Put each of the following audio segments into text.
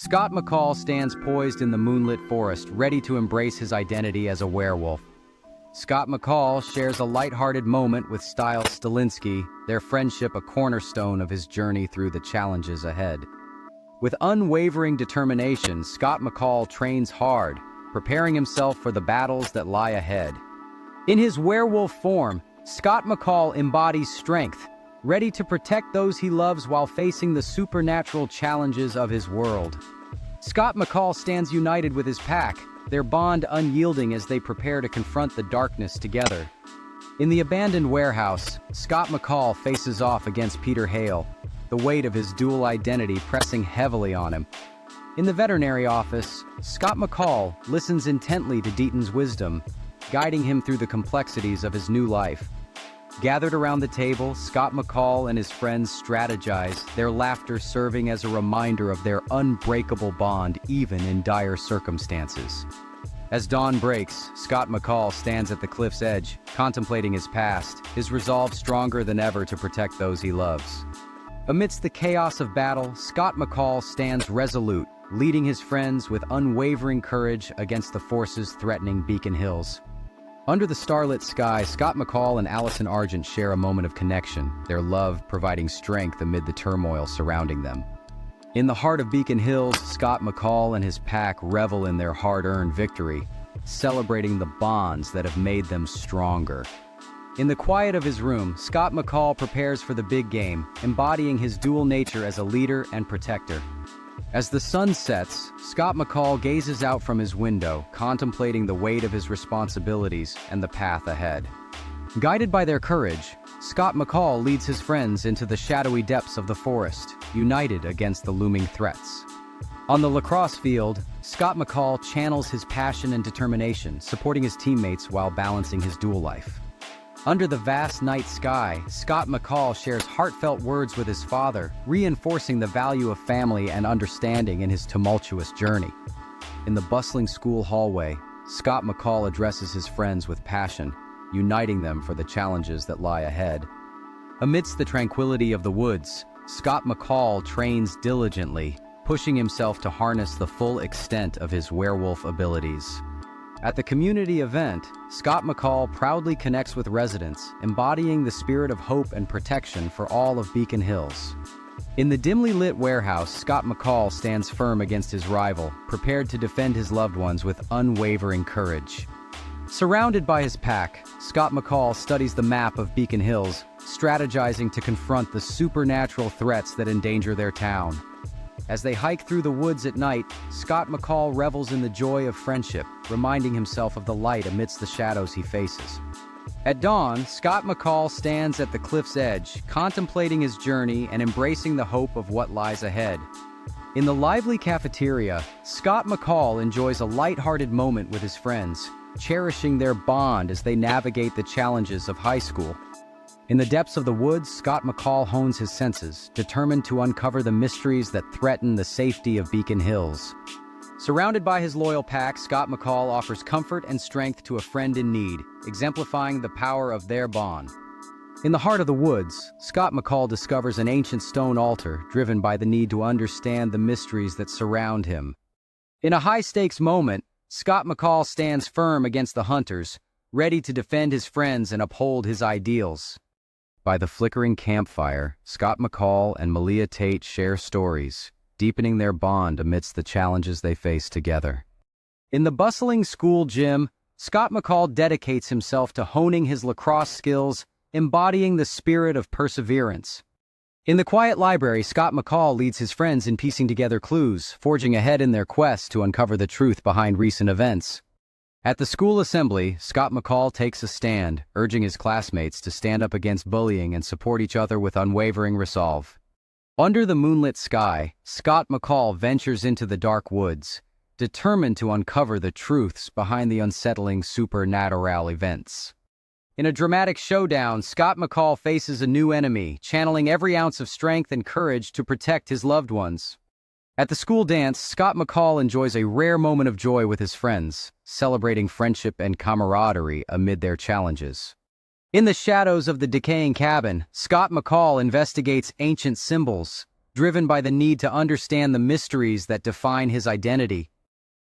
Scott McCall stands poised in the moonlit forest, ready to embrace his identity as a werewolf. Scott McCall shares a lighthearted moment with Stiles Stilinski, their friendship a cornerstone of his journey through the challenges ahead. With unwavering determination, Scott McCall trains hard, preparing himself for the battles that lie ahead. In his werewolf form, Scott McCall embodies strength, ready to protect those he loves while facing the supernatural challenges of his world. Scott McCall stands united with his pack, their bond unyielding as they prepare to confront the darkness together. In the abandoned warehouse, Scott McCall faces off against Peter Hale, the weight of his dual identity pressing heavily on him. In the veterinary office, Scott McCall listens intently to Deaton's wisdom, guiding him through the complexities of his new life. Gathered around the table, Scott McCall and his friends strategize, their laughter serving as a reminder of their unbreakable bond even in dire circumstances. As dawn breaks, Scott McCall stands at the cliff's edge, contemplating his past, his resolve stronger than ever to protect those he loves. Amidst the chaos of battle, Scott McCall stands resolute, leading his friends with unwavering courage against the forces threatening Beacon Hills. Under the starlit sky, Scott McCall and Allison Argent share a moment of connection, their love providing strength amid the turmoil surrounding them. In the heart of Beacon Hills, Scott McCall and his pack revel in their hard-earned victory, celebrating the bonds that have made them stronger. In the quiet of his room, Scott McCall prepares for the big game, embodying his dual nature as a leader and protector. As the sun sets, Scott McCall gazes out from his window, contemplating the weight of his responsibilities and the path ahead. Guided by their courage, Scott McCall leads his friends into the shadowy depths of the forest, united against the looming threats. On the lacrosse field, Scott McCall channels his passion and determination, supporting his teammates while balancing his dual life. Under the vast night sky, Scott McCall shares heartfelt words with his father, reinforcing the value of family and understanding in his tumultuous journey. In the bustling school hallway, Scott McCall addresses his friends with passion, uniting them for the challenges that lie ahead. Amidst the tranquility of the woods, Scott McCall trains diligently, pushing himself to harness the full extent of his werewolf abilities. At the community event, Scott McCall proudly connects with residents, embodying the spirit of hope and protection for all of Beacon Hills. In the dimly lit warehouse, Scott McCall stands firm against his rival, prepared to defend his loved ones with unwavering courage. Surrounded by his pack, Scott McCall studies the map of Beacon Hills, strategizing to confront the supernatural threats that endanger their town. As they hike through the woods at night, Scott McCall revels in the joy of friendship, reminding himself of the light amidst the shadows he faces. At dawn, Scott McCall stands at the cliff's edge, contemplating his journey and embracing the hope of what lies ahead. In the lively cafeteria, Scott McCall enjoys a lighthearted moment with his friends, cherishing their bond as they navigate the challenges of high school. In the depths of the woods, Scott McCall hones his senses, determined to uncover the mysteries that threaten the safety of Beacon Hills. Surrounded by his loyal pack, Scott McCall offers comfort and strength to a friend in need, exemplifying the power of their bond. In the heart of the woods, Scott McCall discovers an ancient stone altar, driven by the need to understand the mysteries that surround him. In a high-stakes moment, Scott McCall stands firm against the hunters, ready to defend his friends and uphold his ideals. By the flickering campfire, Scott McCall and Malia Tate share stories, deepening their bond amidst the challenges they face together. In the bustling school gym, Scott McCall dedicates himself to honing his lacrosse skills, embodying the spirit of perseverance. In the quiet library, Scott McCall leads his friends in piecing together clues, forging ahead in their quest to uncover the truth behind recent events. At the school assembly, Scott McCall takes a stand, urging his classmates to stand up against bullying and support each other with unwavering resolve. Under the moonlit sky, Scott McCall ventures into the dark woods, determined to uncover the truths behind the unsettling supernatural events. In a dramatic showdown, Scott McCall faces a new enemy, channeling every ounce of strength and courage to protect his loved ones. At the school dance, Scott McCall enjoys a rare moment of joy with his friends, celebrating friendship and camaraderie amid their challenges. In the shadows of the decaying cabin, Scott McCall investigates ancient symbols, driven by the need to understand the mysteries that define his identity.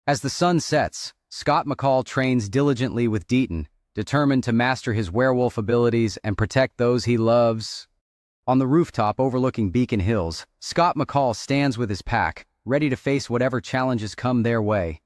As the sun sets, Scott McCall trains diligently with Deaton, determined to master his werewolf abilities and protect those he loves. On the rooftop overlooking Beacon Hills, Scott McCall stands with his pack, ready to face whatever challenges come their way.